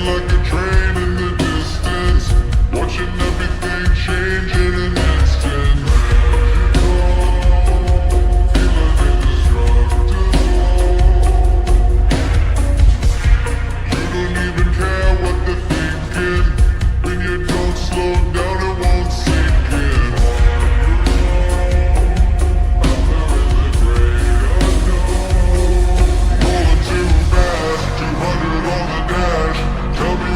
like a train in the distance, watching everything change in an instant. Feeling indestructible. You don't even care what they're thinking. When you don't slow down, it won't sink in. Out there in the great unknown, rolling too fast, 200 on the dash. Tell me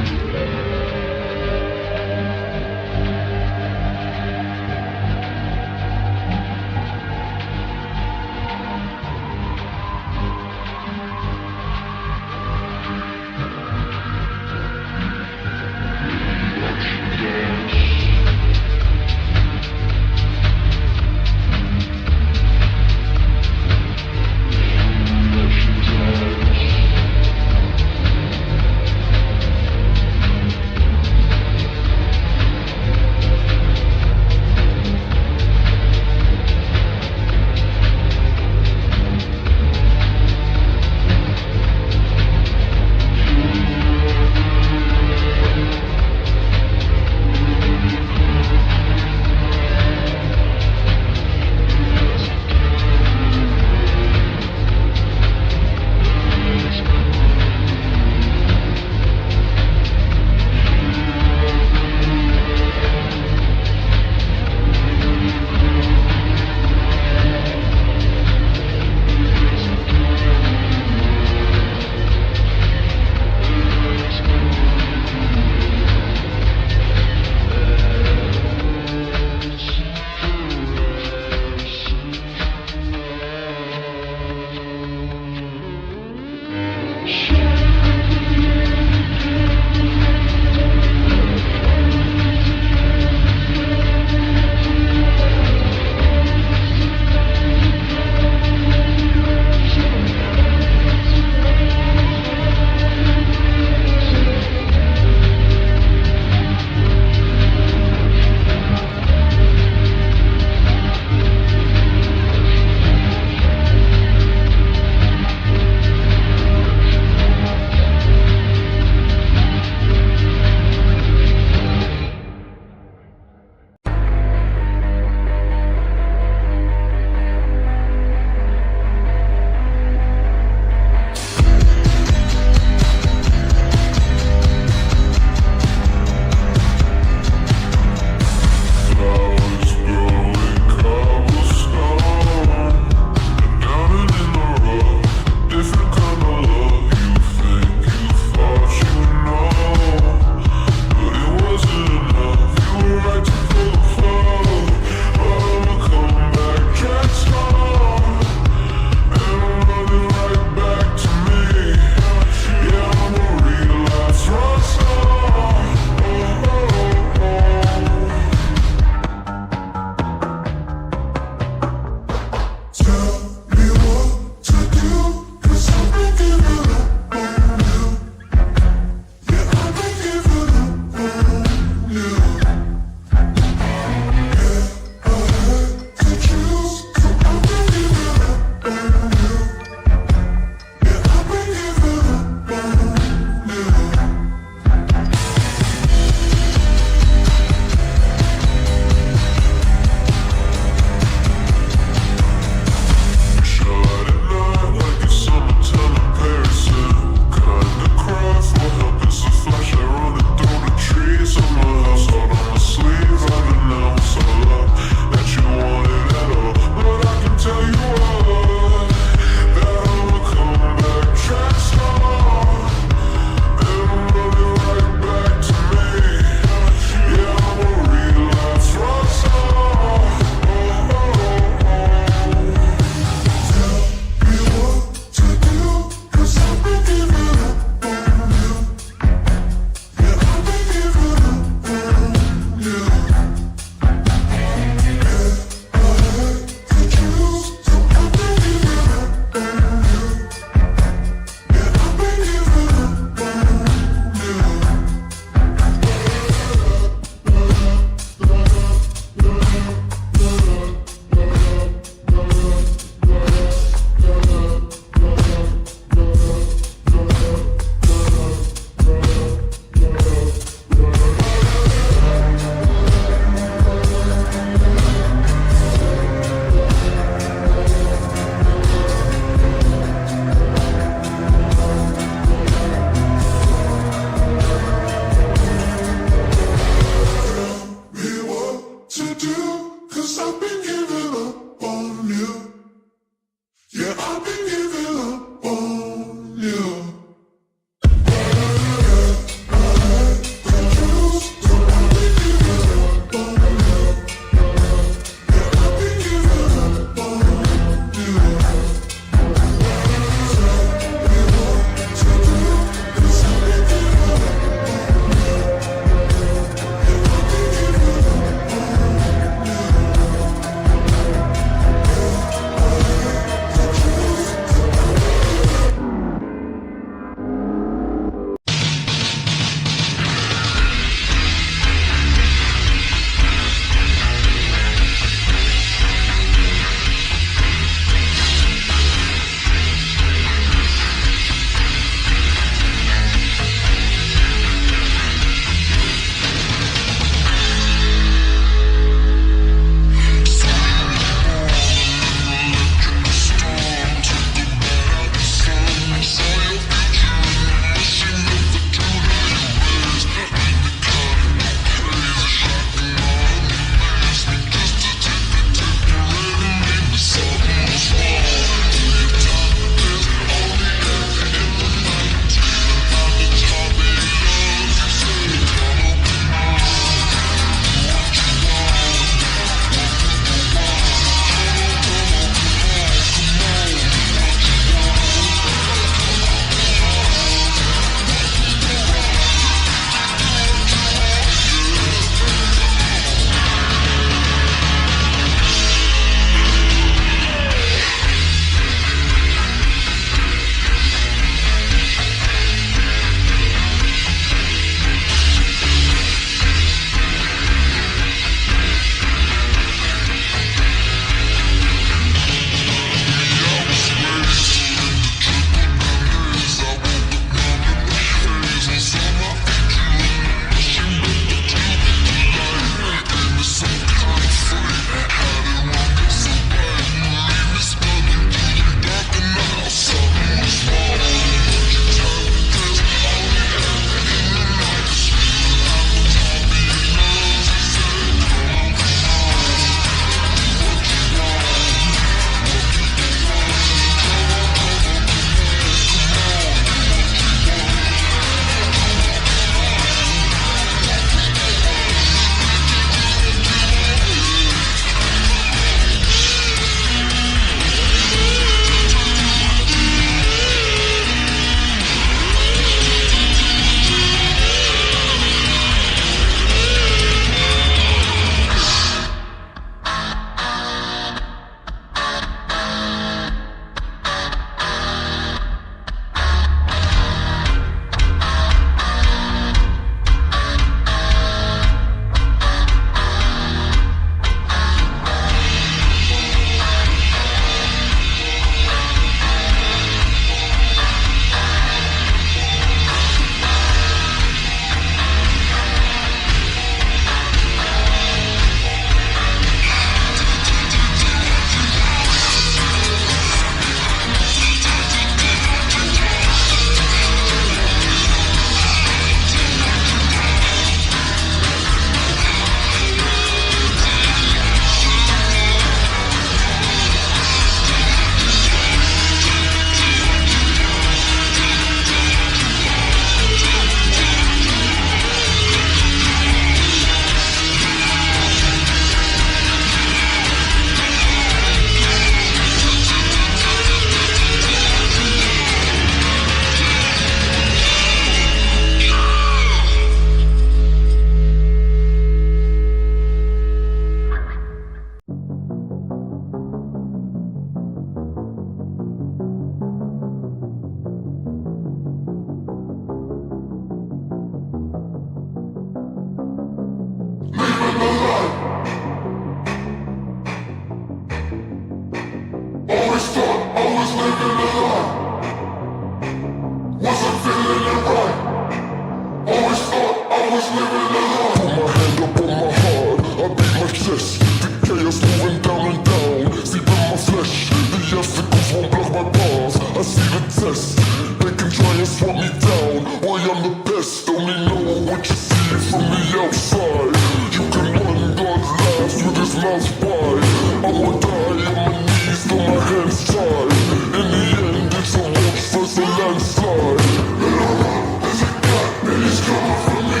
my bars, I see the test. They can try and swat me down, why I'm the best. Only know what you see from the outside. You can run, God laughs with his mouth wide. I will die on my knees, got my hands tied. In the end, it's a walk first a landslide. And I run, there's a guy, and he's coming for me.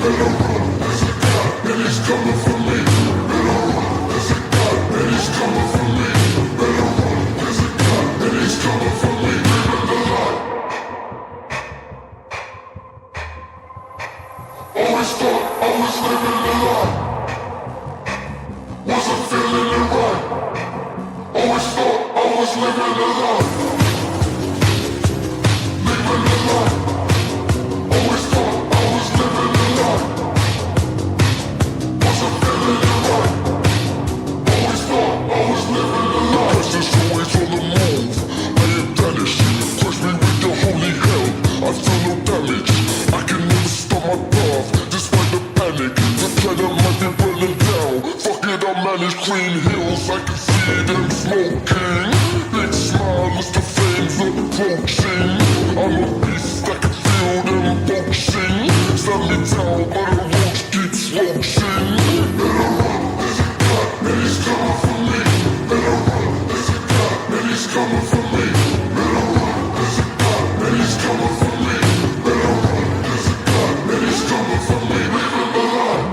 And I run, there's a guy, and he's coming for me. And I run, there's a guy, and he's coming for me. And I run, there's a guy, and he's coming for me. Living the life. Always thought I was living the life. Wasn't feeling it right. Always thought I was living the life. Living the life. Always thought I was living the life. Wasn't feeling it right. Always thought I was living the life. Presence always on the move. I am vanished. Crush me with your holy hell. I feel no damage. I can never stop my path, despite the panic. The planet might be burning down. Fuck it, I manage green hills. I can see them smoking. Big smile as the flames approaching. I'm a beast, I can feel them poaching. Stand me down, but the roach keeps roaching. And I run, there's a guy, and he's coming for me. And I run, there's a guy, and he's coming for me. And I run, there's a guy, and he's coming for me. And I run, there's a guy, and he's coming for me. Living the life.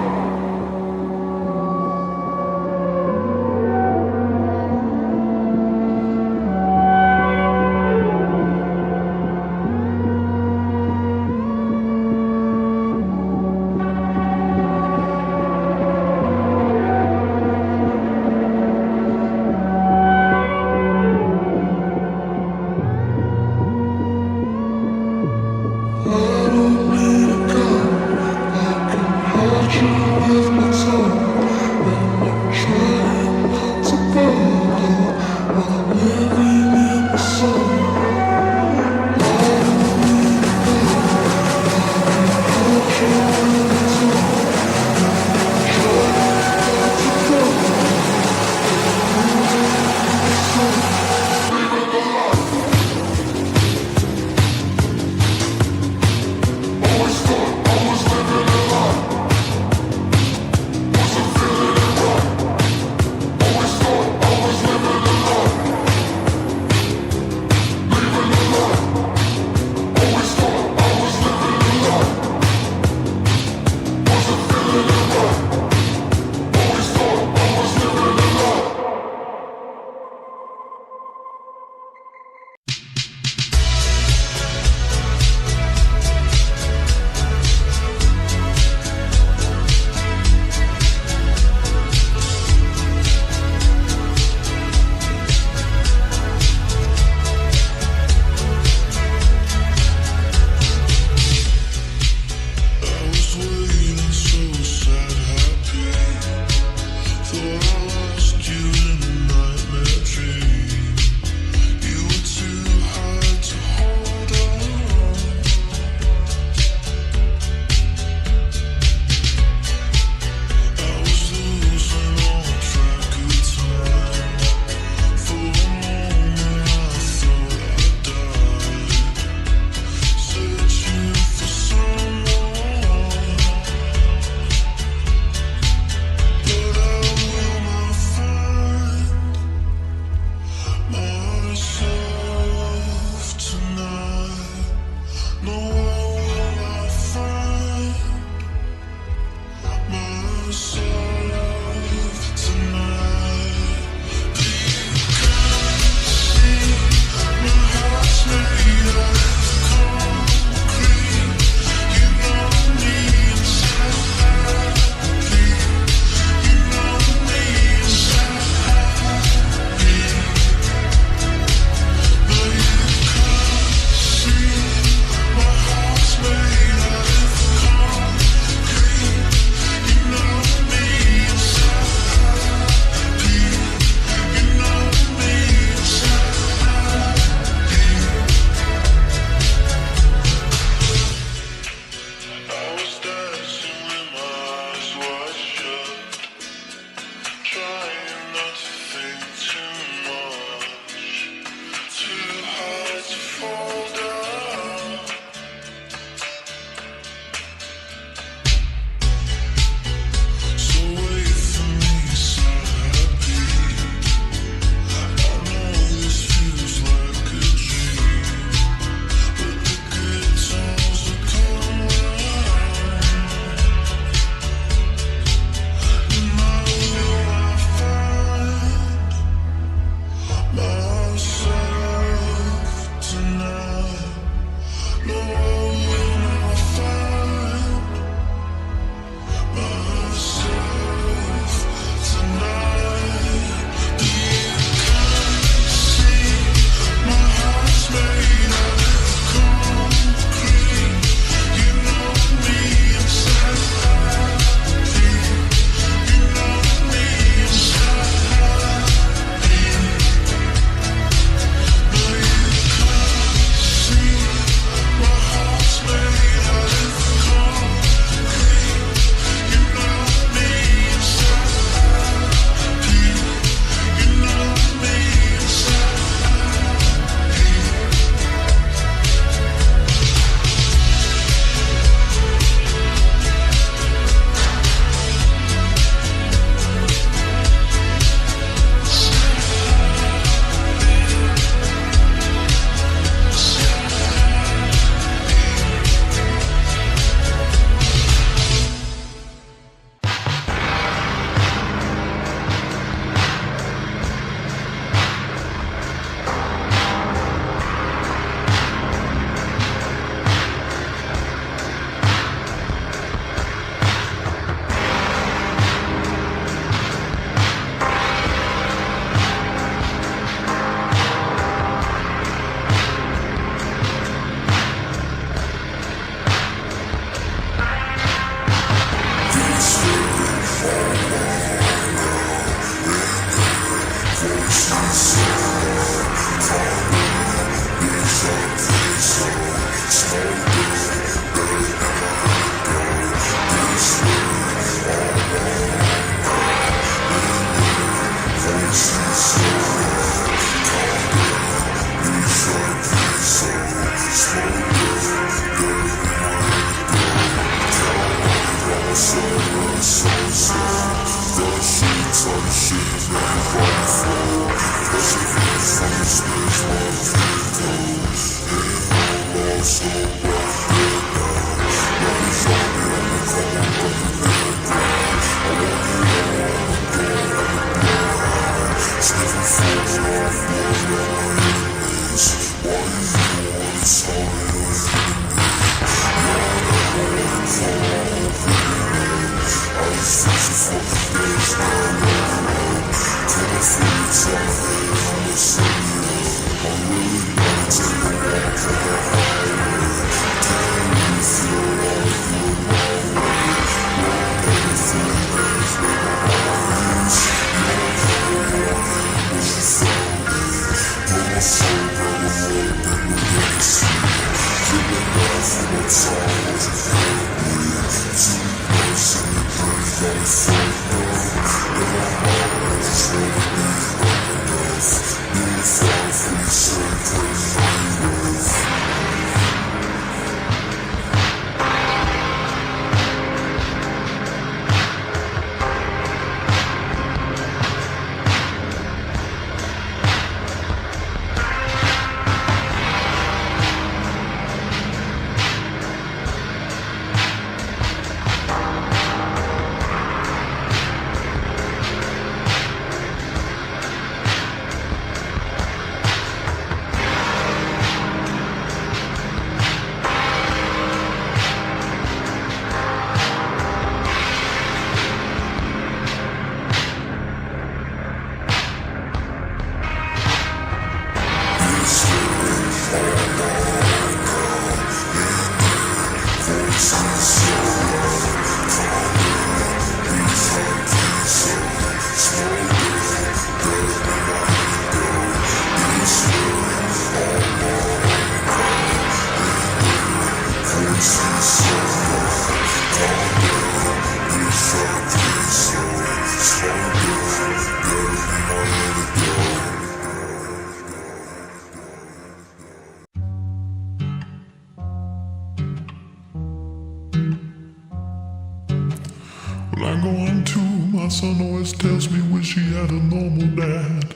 My son always tells me wish he had a normal dad.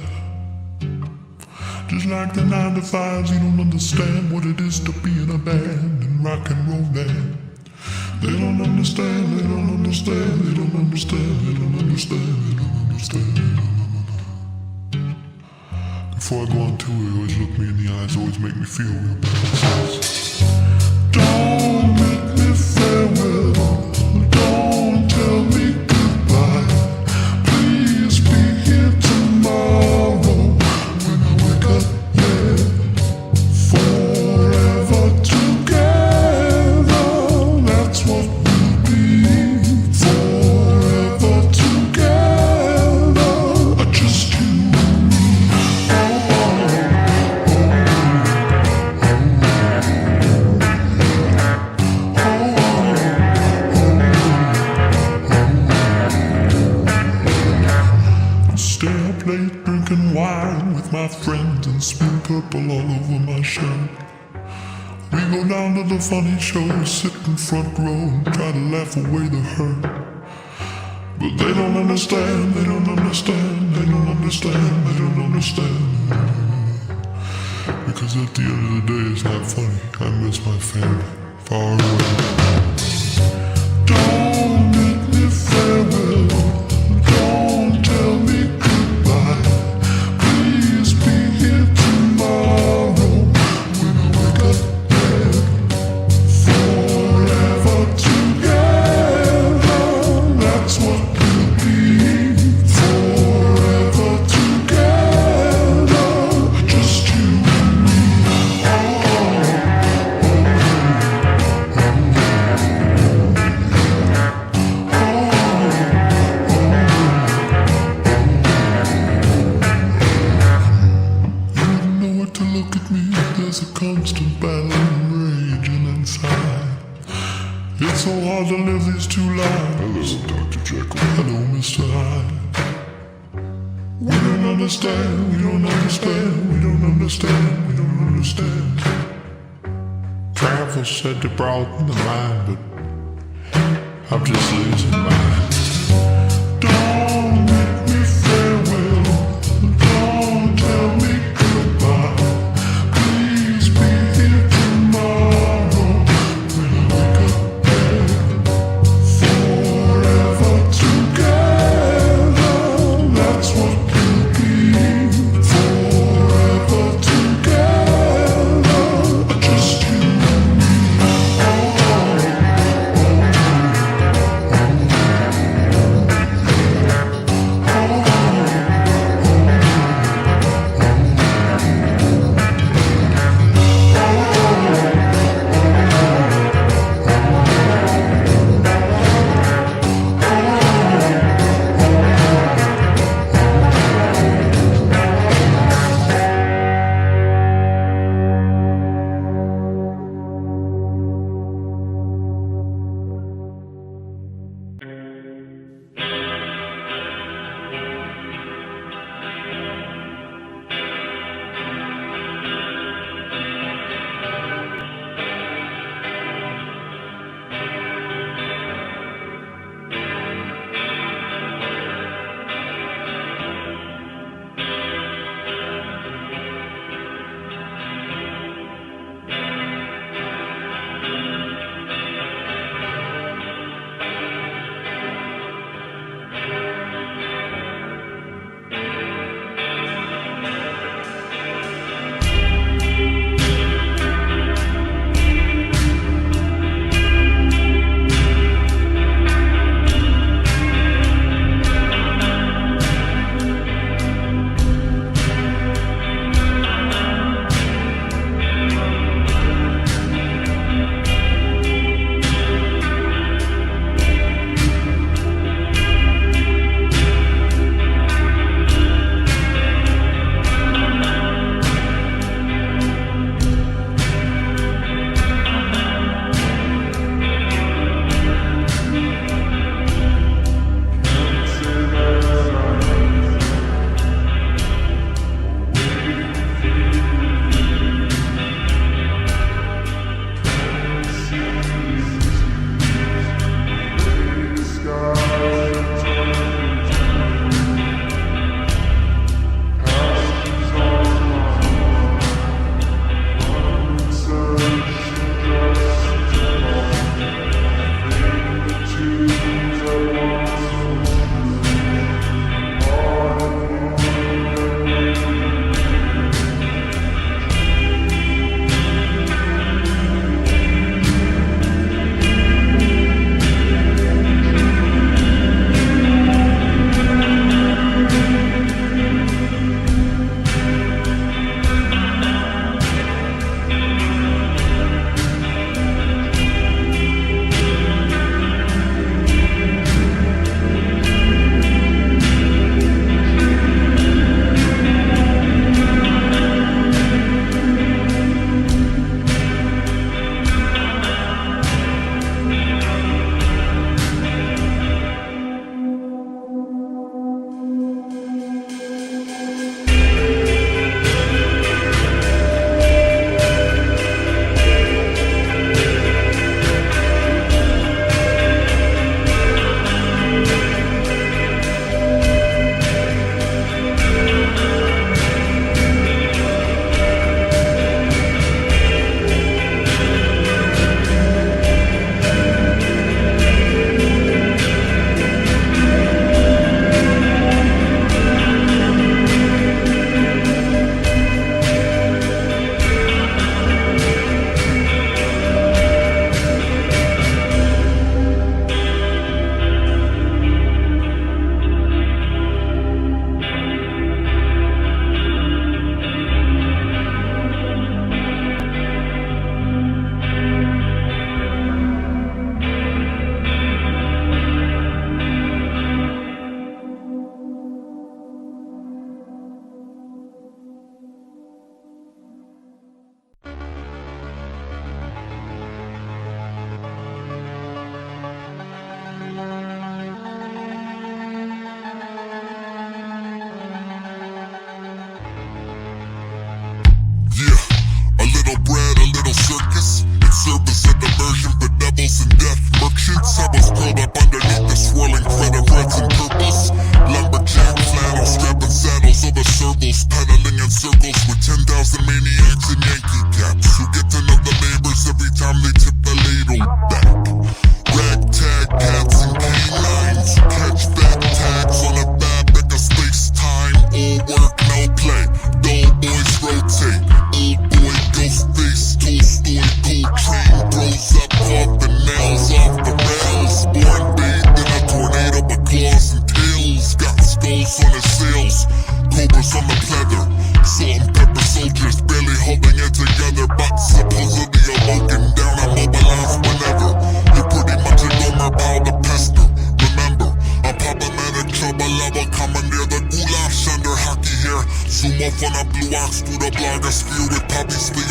Just like the 9 to 5s, you don't understand what it is to be in a band and rock and roll band. They don't understand, they don't understand, they don't understand, they don't understand, they don't understand. Before I go on tour, he always look me in the eyes, always make me feel real bad. Don't make me farewell, don't tell me goodbye. Please be here tomorrow when I wake up, yeah. Forever together, that's what we'll be. Forever together, just you. Late drinking wine with my friends and spill purple all over my shirt. We go down to the funny show, sit in front row and try to laugh away the hurt. But they don't understand, they don't understand, they don't understand, they don't understand. Because at the end of the day it's not funny, I miss my family far away. Don't make me farewell, don't tell me goodbye. Please be here tomorrow when I wake up dead. Forever together, that's what we'll be. Forever together, just you and me. Look at me, there's a constant battle raging inside. It's so hard to live these two lives. Hello, Dr. Jekyll. Hello, Mr. Hyde. We don't understand, we don't understand, we don't understand, we don't understand. Travel said to broaden the mind, but I'm just losing mine. Don't make me farewell, don't tell me goodbye. Please be here tomorrow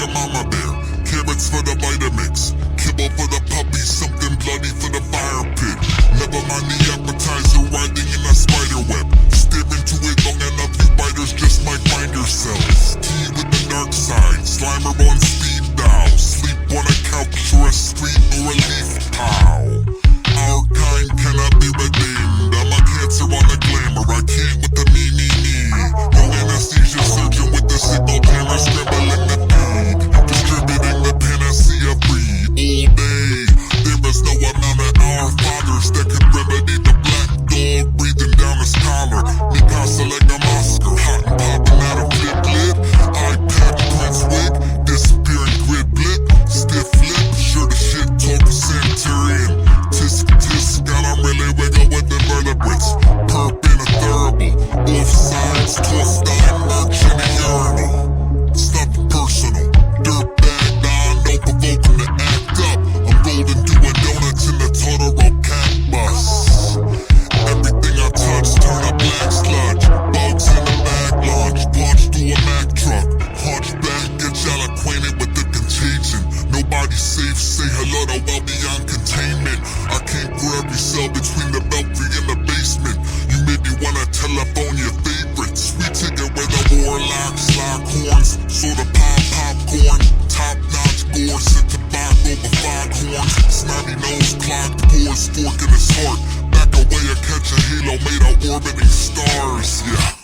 your mama bear. Carrots for the Vitamix. Kibble for the puppy, something bloody for the fire pit. Never mind the appetizer, riding in a spider web. Stare into it long enough, you biters just might find yourselves. Tea with the dark side, Slimer on speed dial. Sleep on a couch or a street or a leaf pile. Our kind cannot be redeemed. I'm a cancer on a glamour, I can't with the me. No anesthesia surgeon with the signal camera scribbling the feed. Distributing the panacea breed all day. There is no amount of our fathers that could remedy the black dog breathing down his collar. Mikasa like a Oscar, hot and popping out of flip lip. iPad Prince wig, disappearing grid blip. Stiff lip, sure the shit talk for Centurion. Tisk tisk, and I'm really wiggle with the vertebrates. Perp in a thurible, off sides, tossed down merch in a urinal. It's nothing personal, dirtbag, no provoking to act up. I'm golden doing donuts in the Totoro cat bus. Everything I touch turn a black sludge. Bugs in the bag launch, punch through a Mack truck. Hunchback, get y'all acquainted with the contagion. Nobody's safe, say hello to well beyond containment. I came for every cell between the belfry and the basement. You made me wanna telephone your favorites. We ticket where the warlocks lock horns. Sorta popcorn, top notch gore. Sit to back over foghorns. Snotty nose clogged pores, fork in his heart. Back away or catch a halo made of orbiting stars, yeah.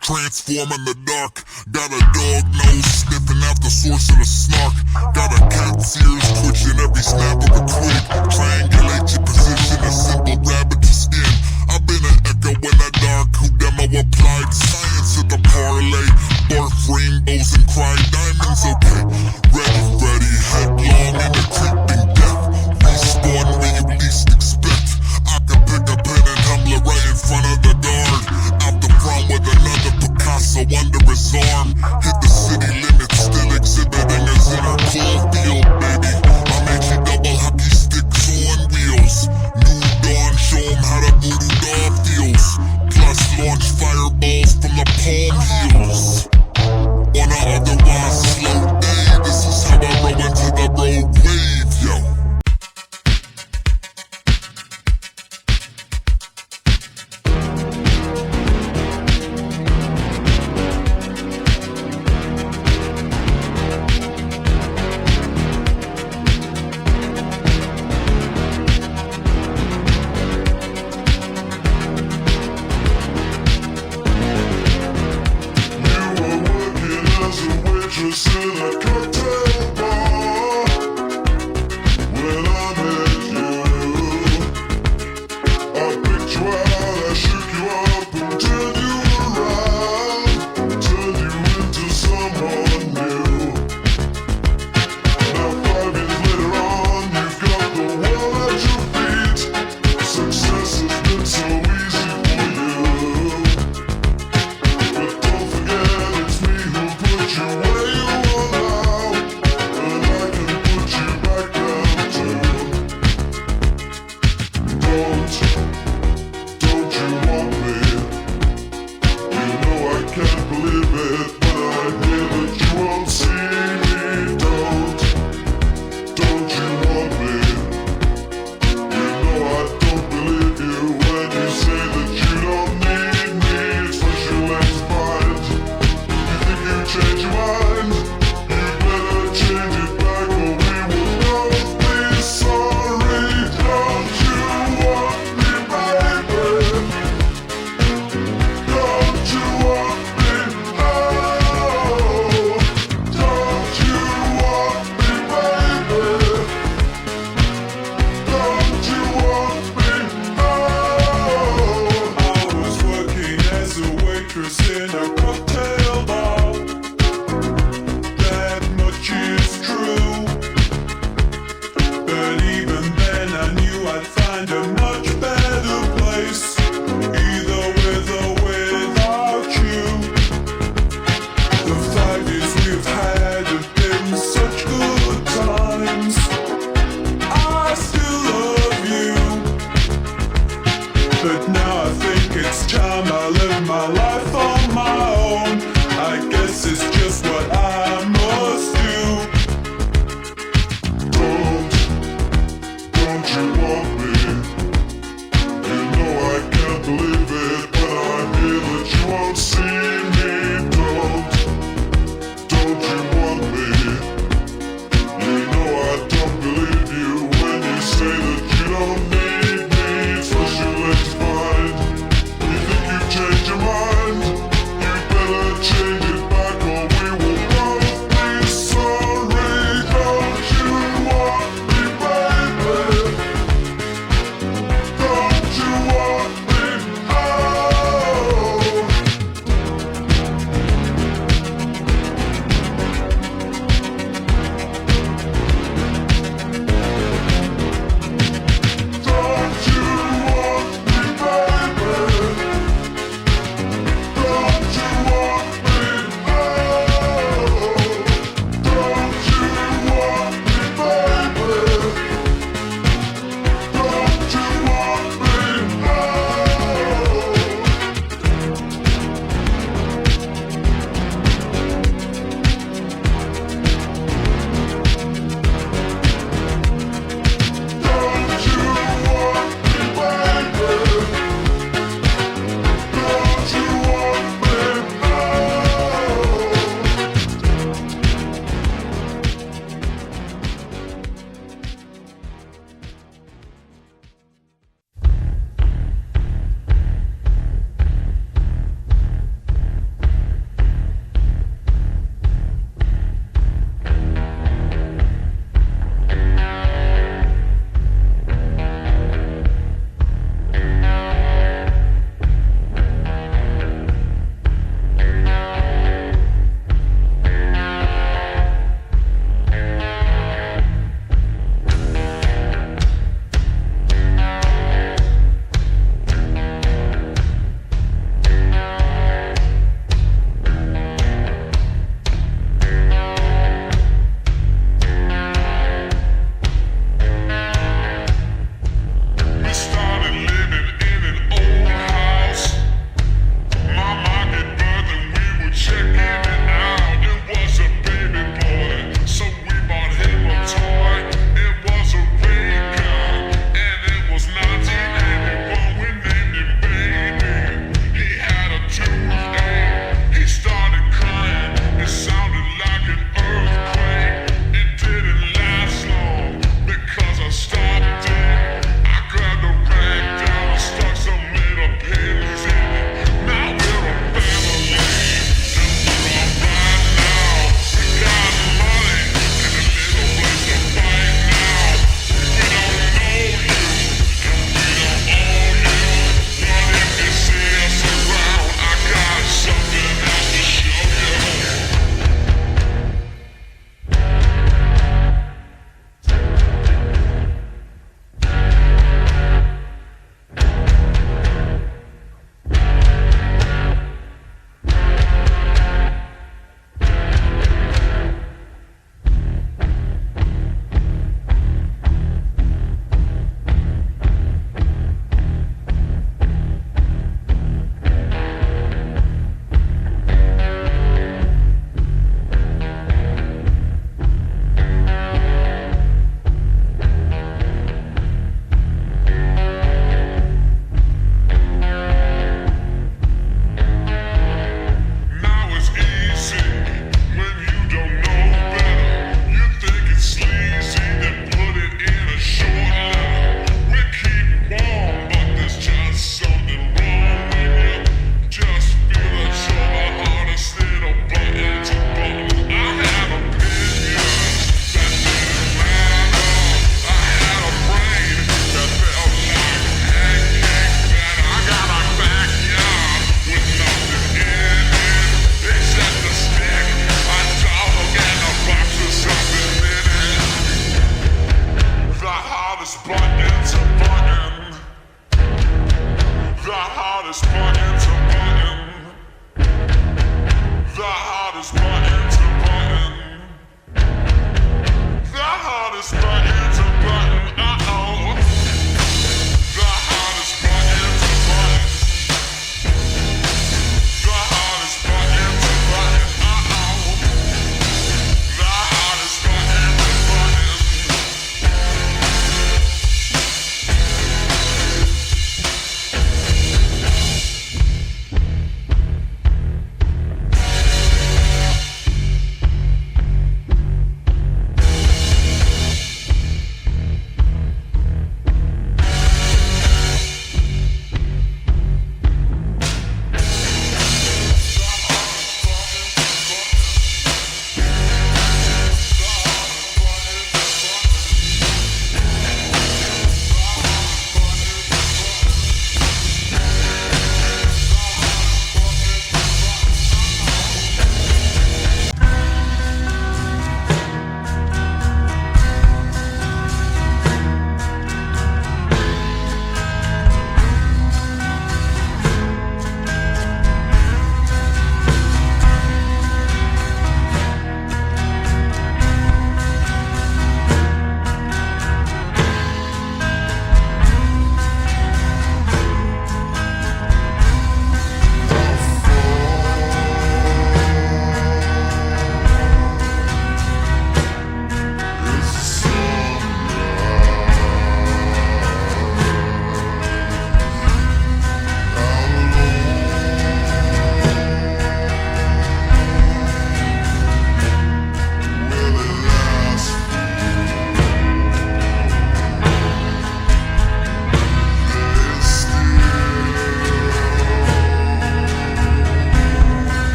Transform in the dark. Got a dog nose sniffing out the source of the snark. Got a cat's ears twitching every snap of a twig. Triangulate your position, a simple rabbit to skin. I've been an echo in the dark who demo applied science at the parlay. Barf rainbows and cry diamonds, okay. Ready, headlong in the creeping death. Respawn where you least expect. I can pick a pen and tumbler right in front of the guard. Out the front with another Picasso under his arm. Hit the city limits, still exhibiting his inner field, baby. I made you double hockey sticks on wheels. New dawn, show him how the voodoo doll feels. Plus launch fireballs from the palm heels. On a otherwise slow day, this is how I roll into the road wave, yo. Where you are now.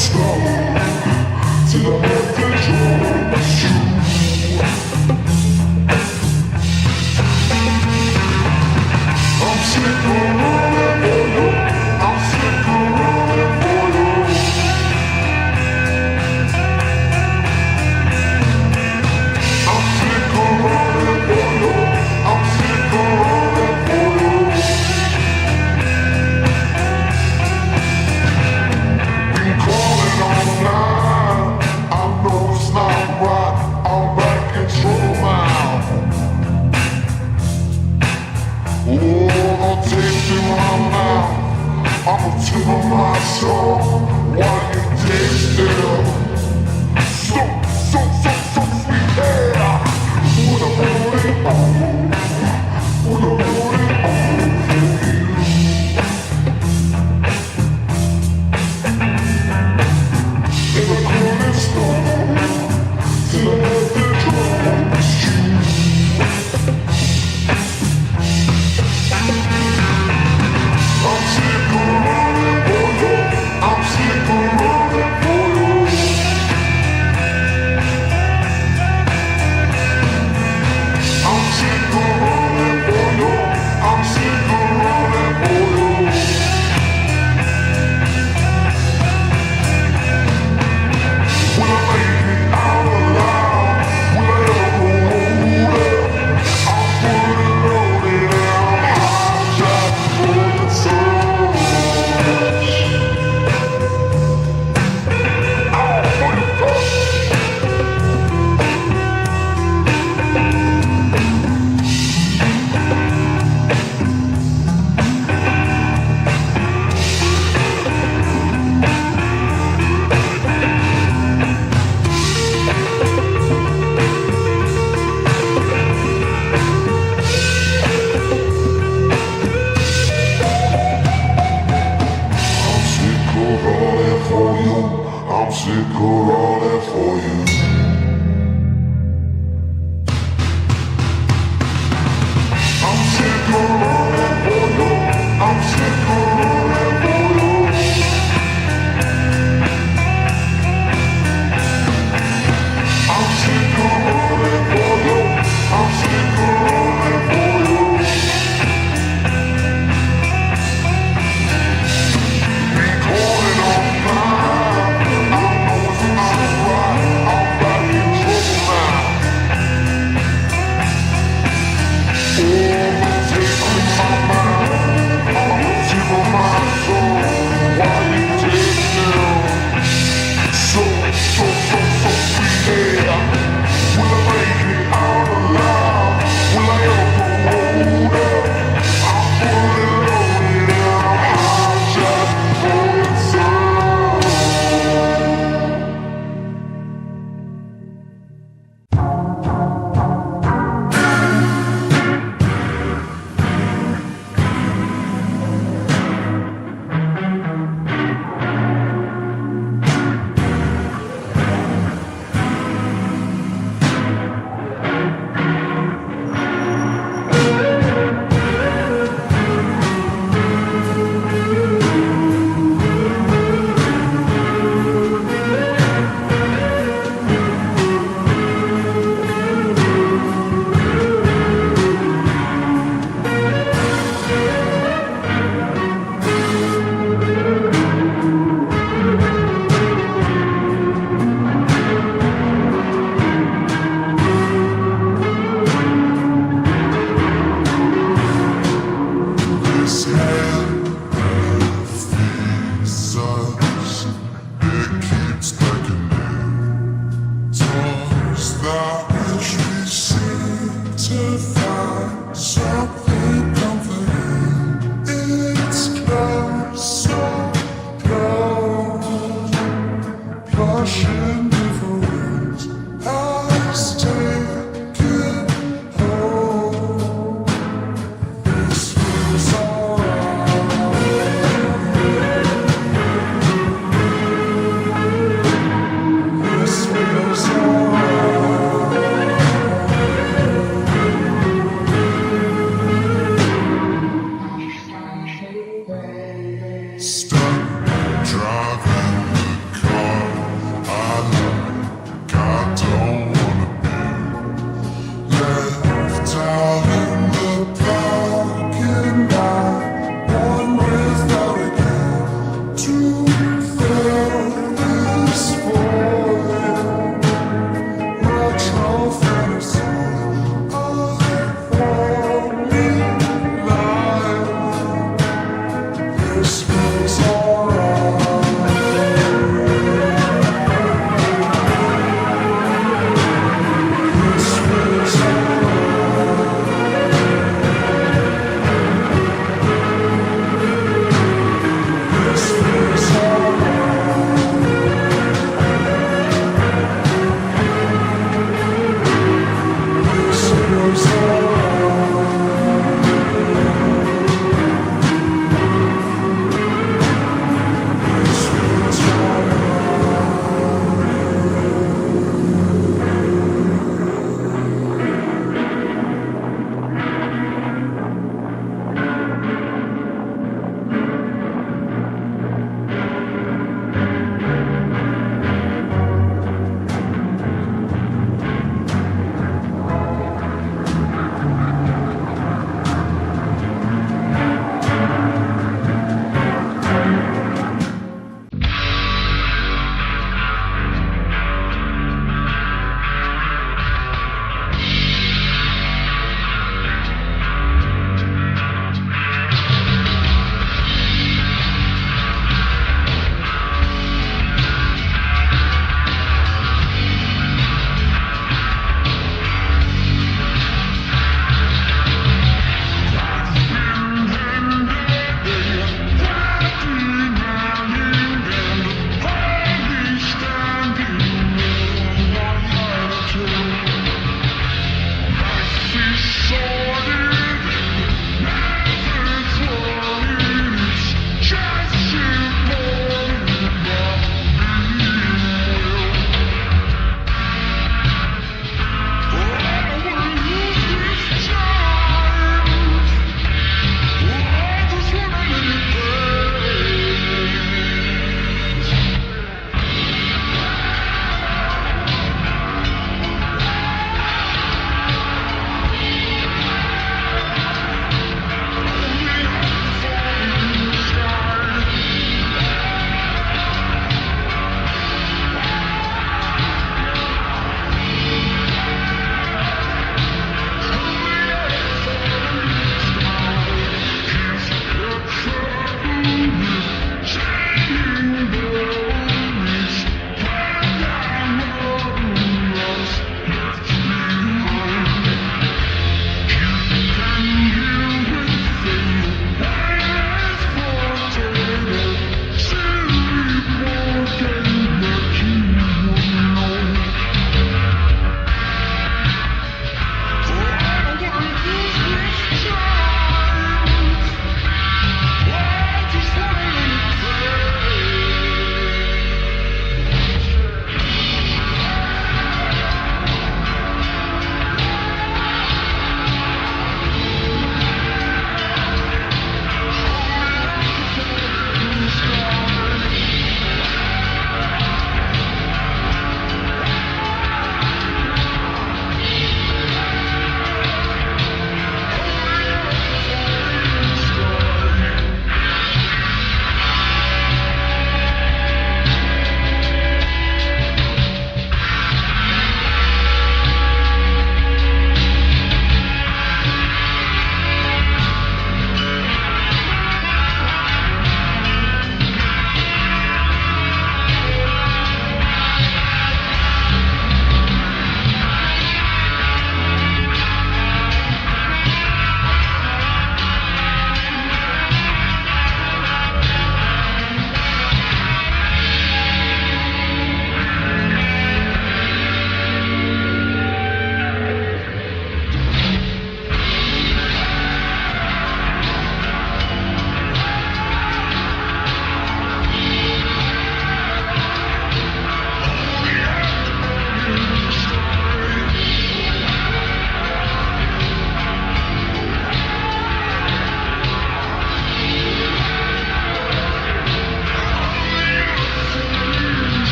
stop till I have control of you. I'm sick of running for you. I'm sick of running for you. I'm sick of running for you. I'm sick of running for you. Been calling online. I know it's not right. I'm back in trouble now. Oh, I'll take you out now. I'ma tell my soul why you did still. So sweet, yeah. What a morning, what a morning, in a corner store, till I have the drums you. I'm sick of running for you. I'm sick of running for you. I'm sick of running for you. I'm sick of running for you. Will I make it out alive? Will I ever hold it? I'll put it loaded out. I'll just put it so much. I'll put it up. I'm sick of running for you. I'm sick of running for you. I'm sick of running for you. I'm sick of running for you. I'm sick of running for you. I'm sick of running for you. Been calling online. I know it's not right. I'm back in trouble now. Oh, I'm taking my mind. I'm taking my soul. Why you take still? So sweet, yeah. Will I make it out alive? Will I ever hold it? I'll put it loaded out. I'll just put it so. This hand of Jesus, it keeps beckoning. Towards that which we seem to find something comforting. It's close, so close, plush indifference has taken hold. This feels alright. This feels alright. Stuck driving the car.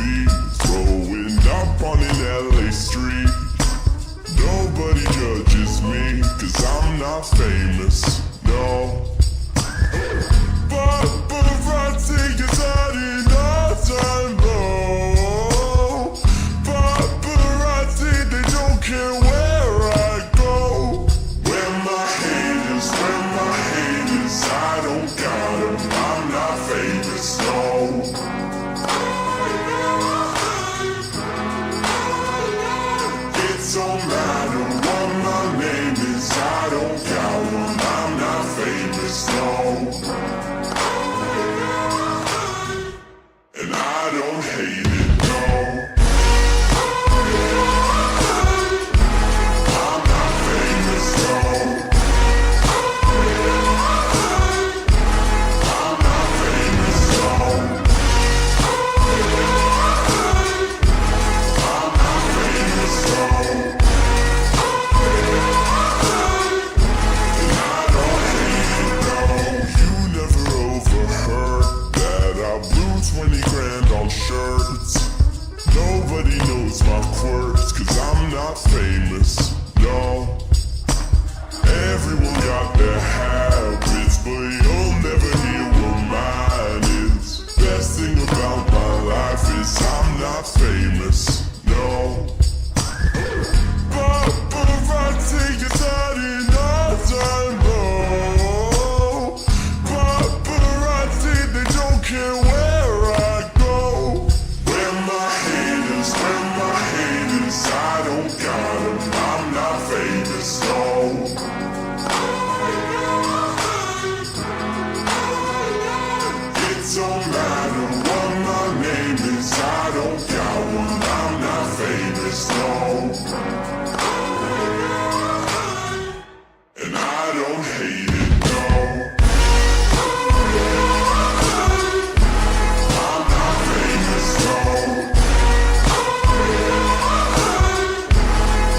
feet, throwing up on an LA street. Nobody judges me, cause I'm not famous, no. Paparazzi gets out in all time low. Paparazzi, they don't care where I go. Where my haters, I don't got them, I'm not famous, no. It don't matter what my name is, I don't got one, I'm not famous, no. And I don't hate it, no. I'm not famous, no. I'm not famous, no. I'm not famous, no. And I don't hate it, no. You never overheard that I blew 20 grand on shirts. Nobody knows my quirks, cause I'm not famous, no. Everyone got their habits, but you'll never hear what mine is. Best thing about my life is I'm not famous, no. Paparazzi gets out in all time low. Paparazzi, they don't care where I go. Where my haters, I don't got them, I'm not famous, no. It don't matter what my name is, I don't got one, I'm not famous, no. And I don't hate it, no. I'm not famous, no.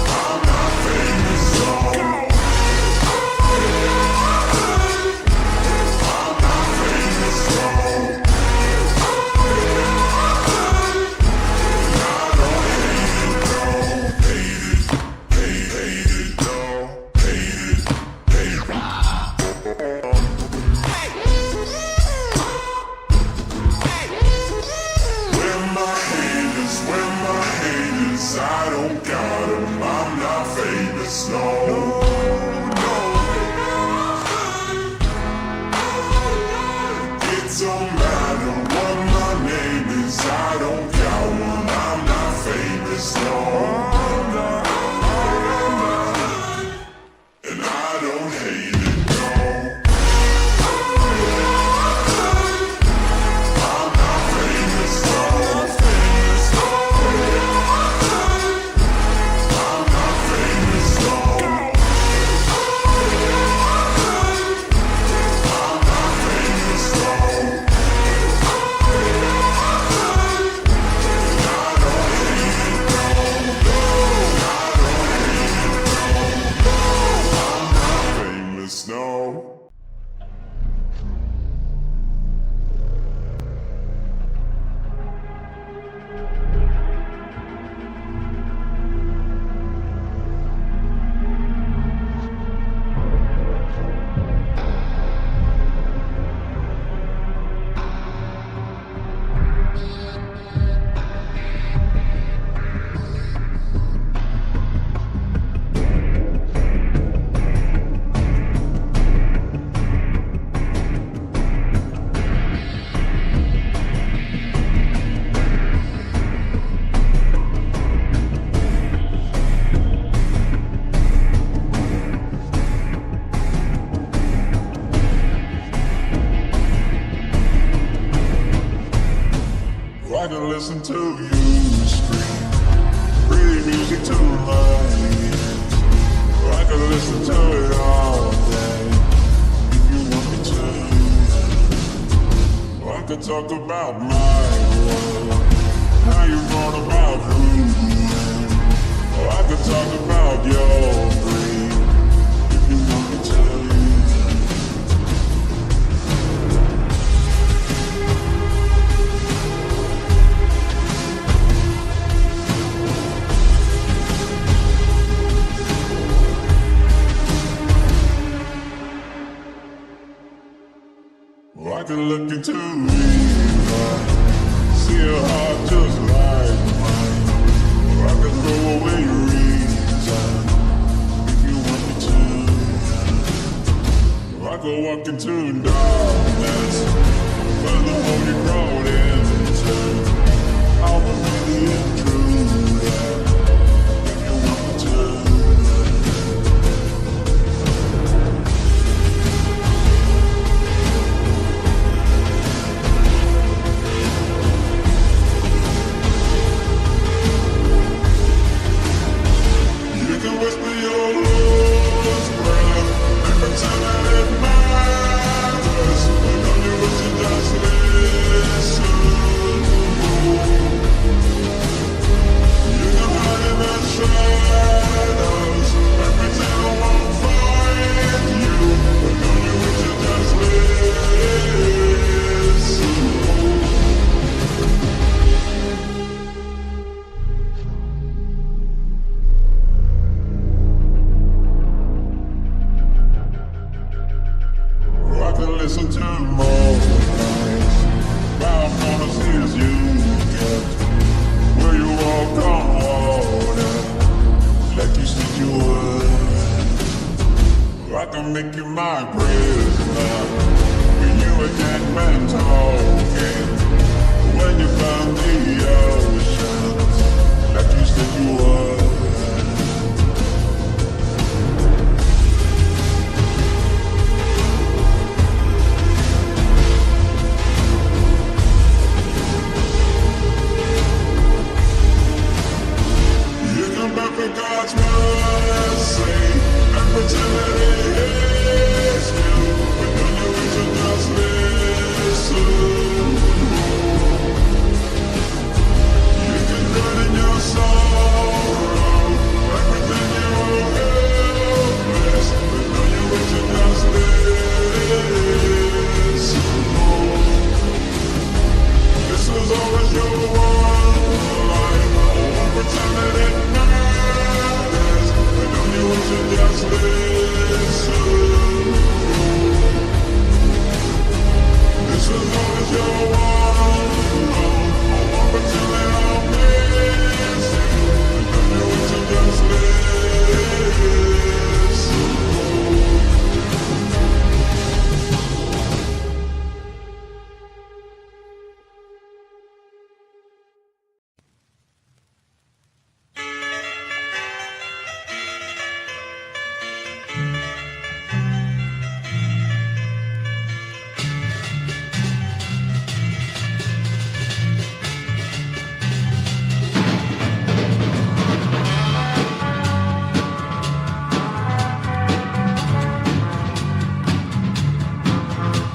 I'm not famous, no. I'm not famous, no. And I don't hate it, no. Hate it, hate it, no. Hate it, hate it. Where my haters, I don't got them, I'm not famous, no. No. It don't matter what my name is, I don't got one, I'm not famous, no. And I don't hate it, no. I'm not famous, no. I'm not famous, no. I'm not famous, no. And I don't hate it, no. I'm not famous, no. I can listen to you scream pretty music to my ears. I can listen to it all day if you want me to. I could talk about my world, how you run about who you am. I could talk about your dream if you want me to. can look into your eyes, see a heart just like mine. Or I can throw away your reason if you want me to. Or I can walk into darkness where the holy crowd ends. I will be the intruder if you want me to. Whisper your lost breath and pretend that it matters. But don't you wish you just listen? You can hide in the shadows and pretend I won't find you. But don't you wish you just listen? Listen to more nights. All I'm gonna see is you get where you walk on water, like you said you would. I can make you my prisoner when you a dead man talking. When you found the oceans, like you said you would. God's mercy and pretend that it hits you, but don't you wish you just listen? You can drown in your sorrow and pretend you're helpless, but don't you wish you just listen? This was always your one life. I won't pretend that it matters, but don't you wish you just listen? This was always your one love. I won't pretend that I'll miss you, but don't you wish you just listen?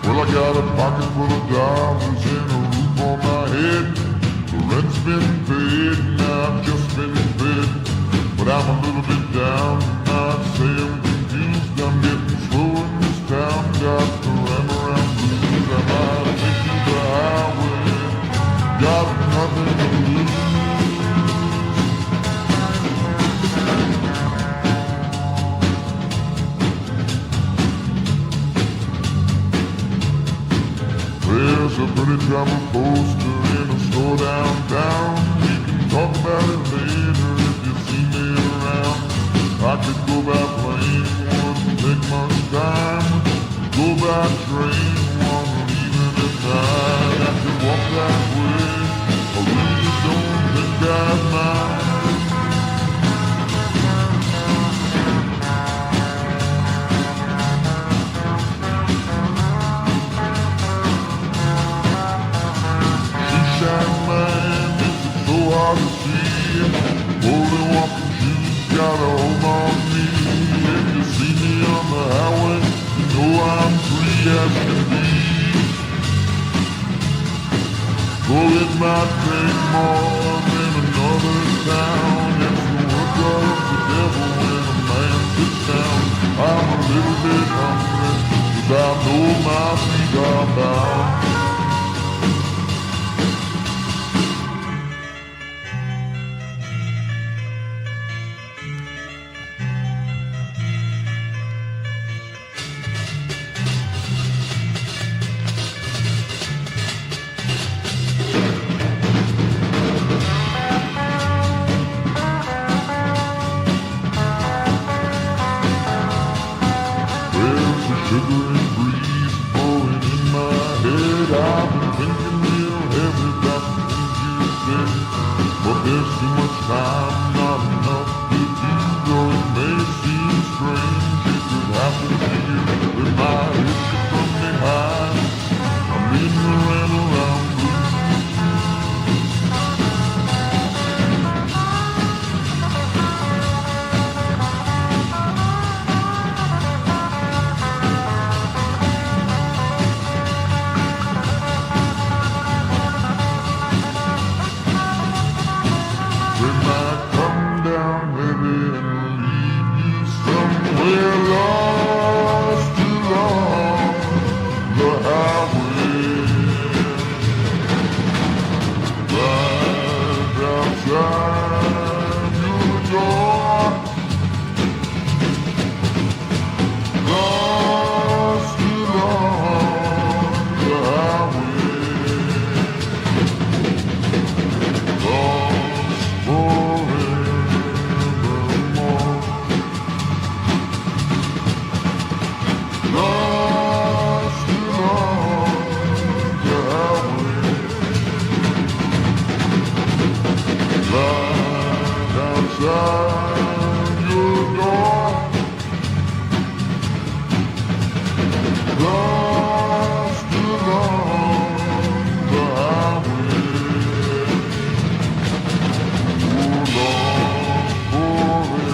Well, I got a pocket full of dollars and a roof on my head. The rent's been paid and I've just been fed. But I'm a little bit down, I'd say I'm confused. I'm getting slow in this town, got the ram around blues. I might take to the highway, got nothing to lose. There's a pretty travel poster in a store downtown. We can talk about it later if you see me around. I could go by plane, wouldn't take much time. Go by train, one even at night. I could walk that way, I really don't think I'd mind. Man, it's so hard to see. Only walking shoes got a hold on me. If you see me on the highway, you know I'm free as can be. Though it might take more than another town, it's the work of the devil when a man sits down. I'm a little bit hungry, 'cause I know my feet are bound. There's too much time, not enough to do. Though it may seem strange, it could happen to you. It might hit you from behind. I'm in the ran around blue. They might come down heavy and leave you somewhere lost along the highway. Right outside your door, lost along the highway, lost forevermore, lost along the highway, right outside your door, lost along the highway, lost forevermore.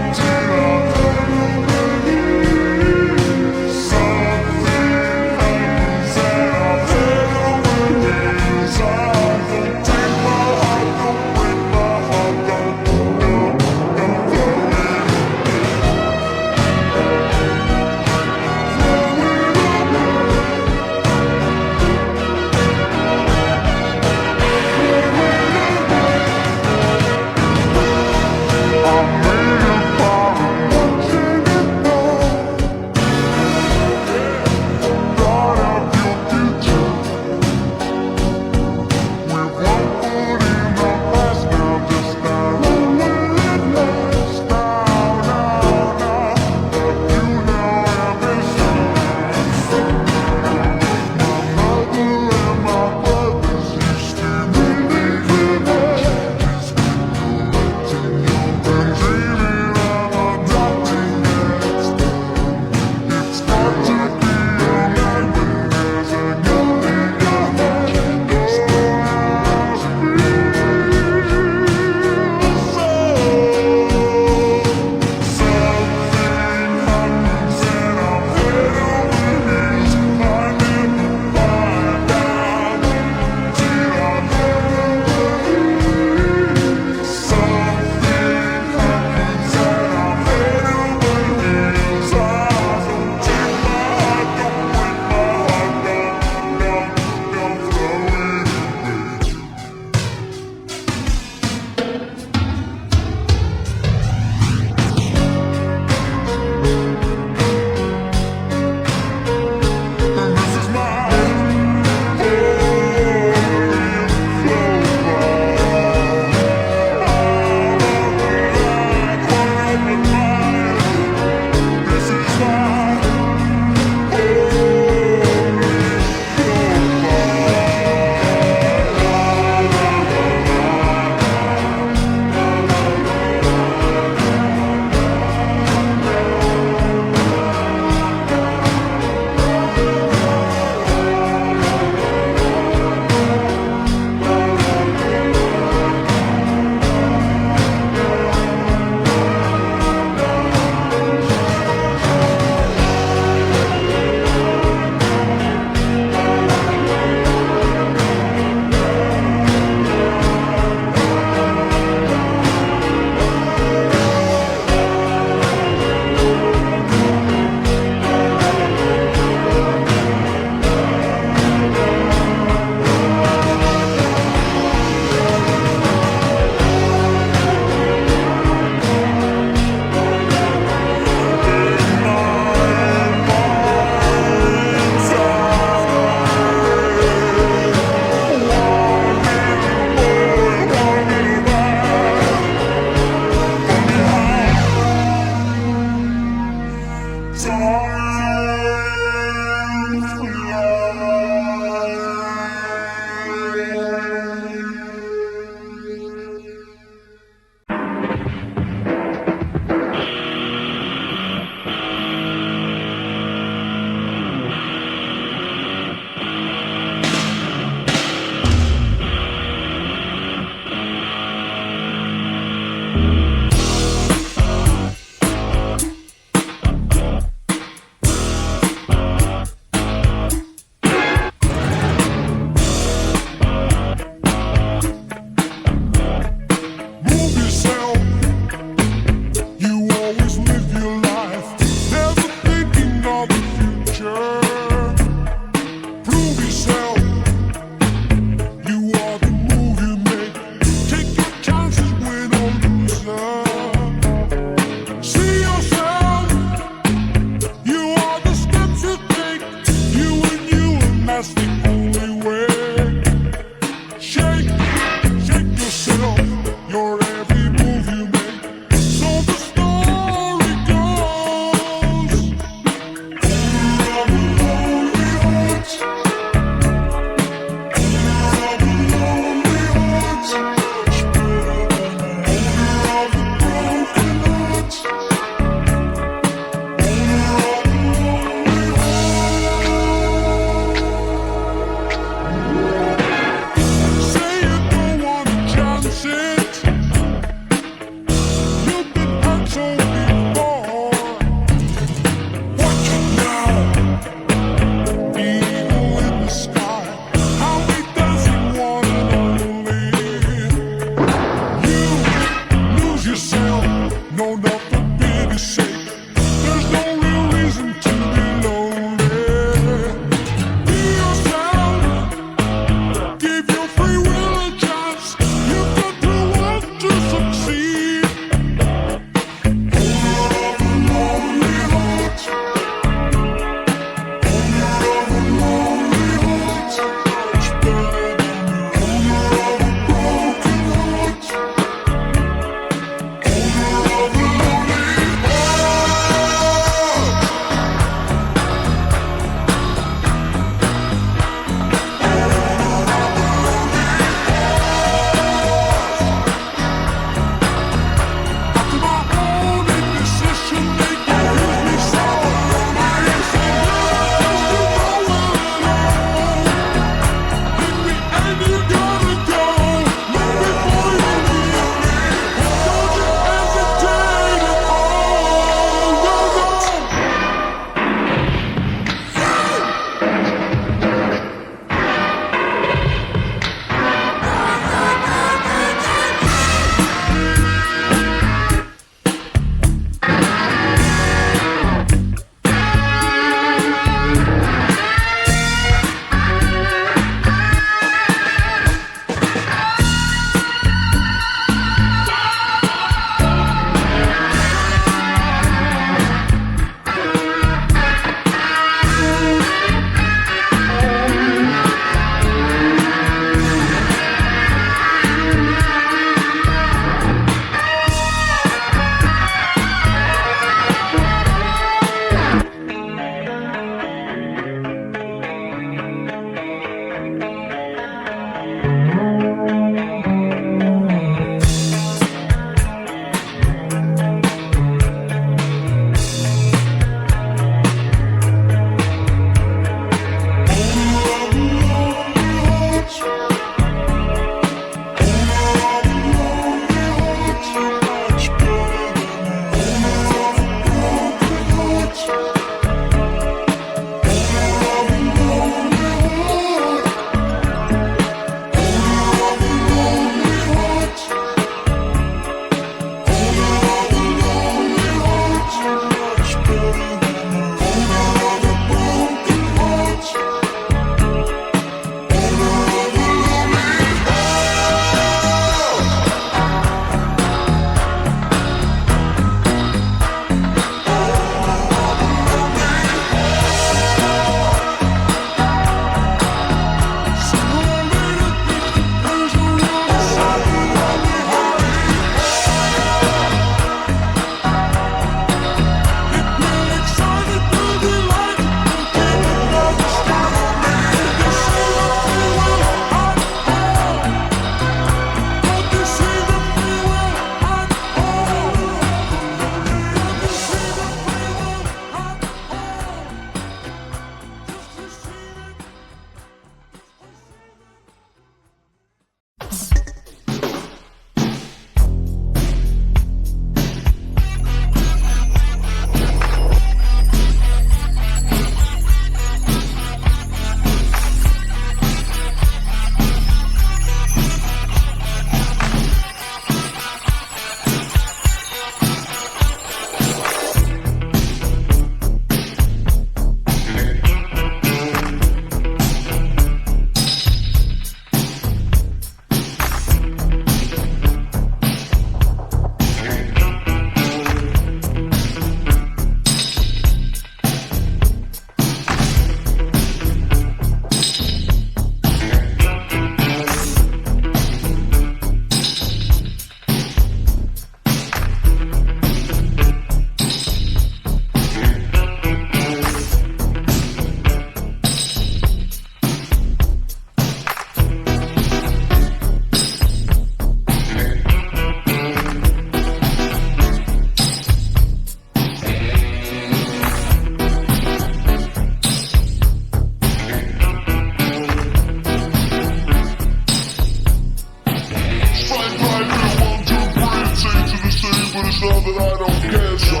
that I don't care so.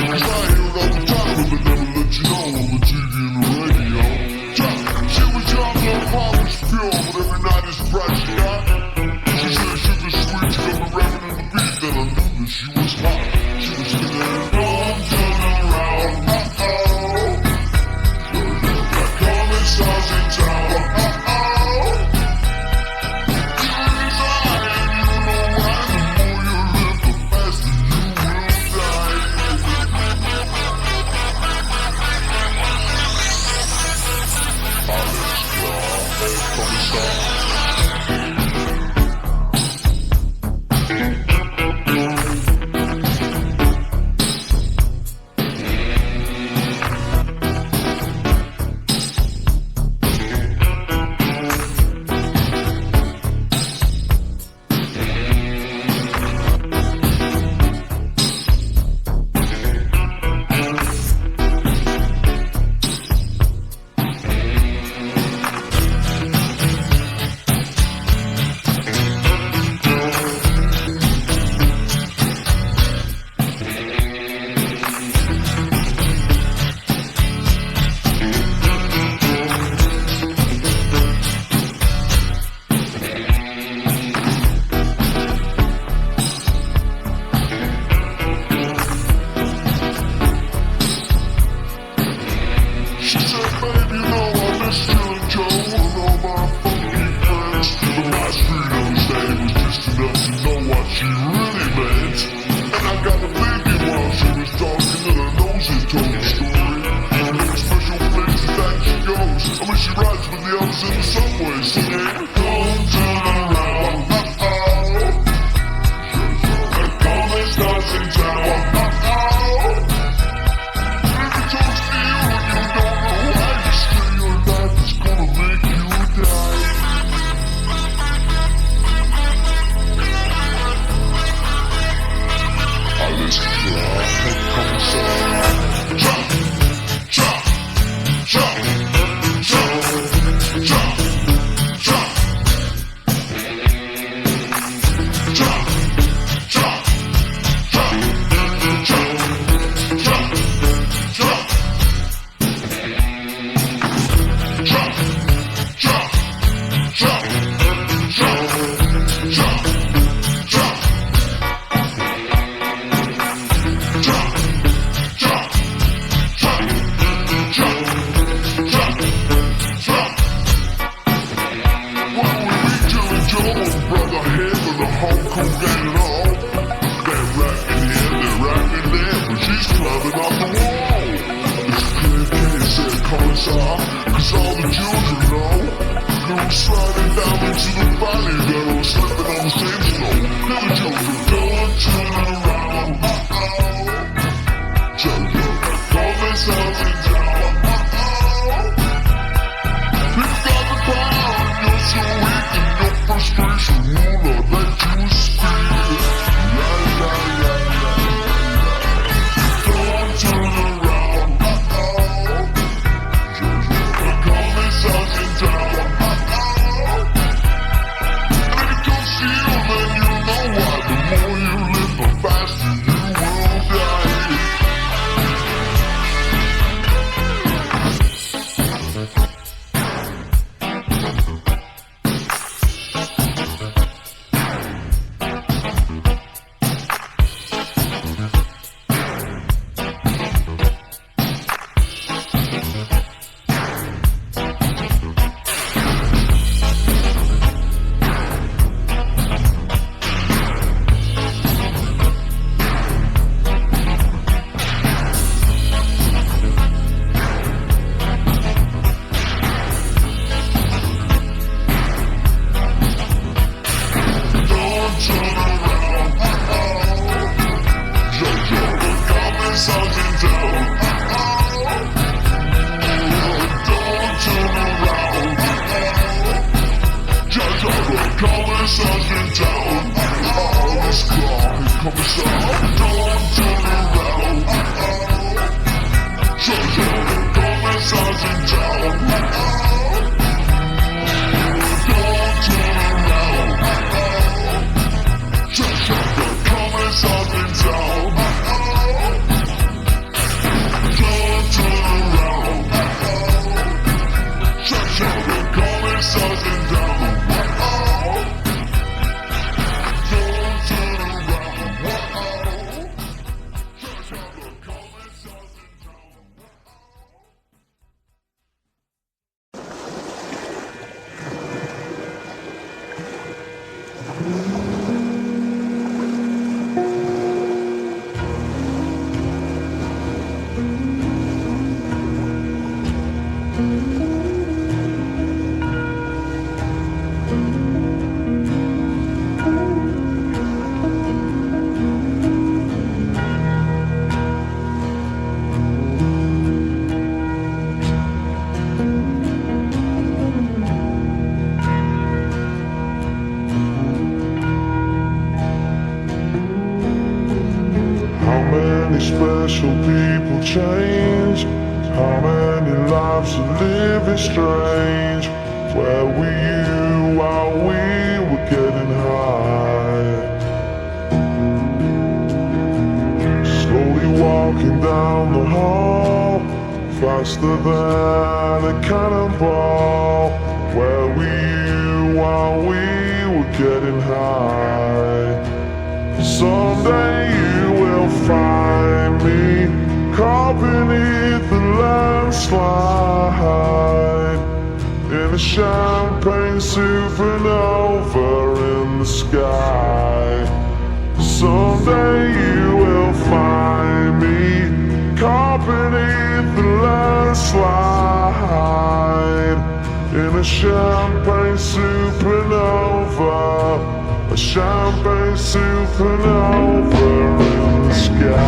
Cause I hear it all the time, but they never let you know on the TV and the radio. She was young, her heart was pure, but every night is bright she got. She said sugar sweet, she got the rapping in the beat, then I knew that she was hot. She was singing, don't turn around, like common stars in town, comments up and down the world. Don't turn around the world. Check out the comments up and down the world. Special people change. How many lives are living strange? Where were you while we were getting high? Slowly walking down the hall, faster than a cannonball. Where were you while we were getting high? Someday you will find me caught beneath the landslide in a champagne supernova in the sky. Someday you will find me caught beneath the landslide in a champagne supernova. A champagne supernova in the sky.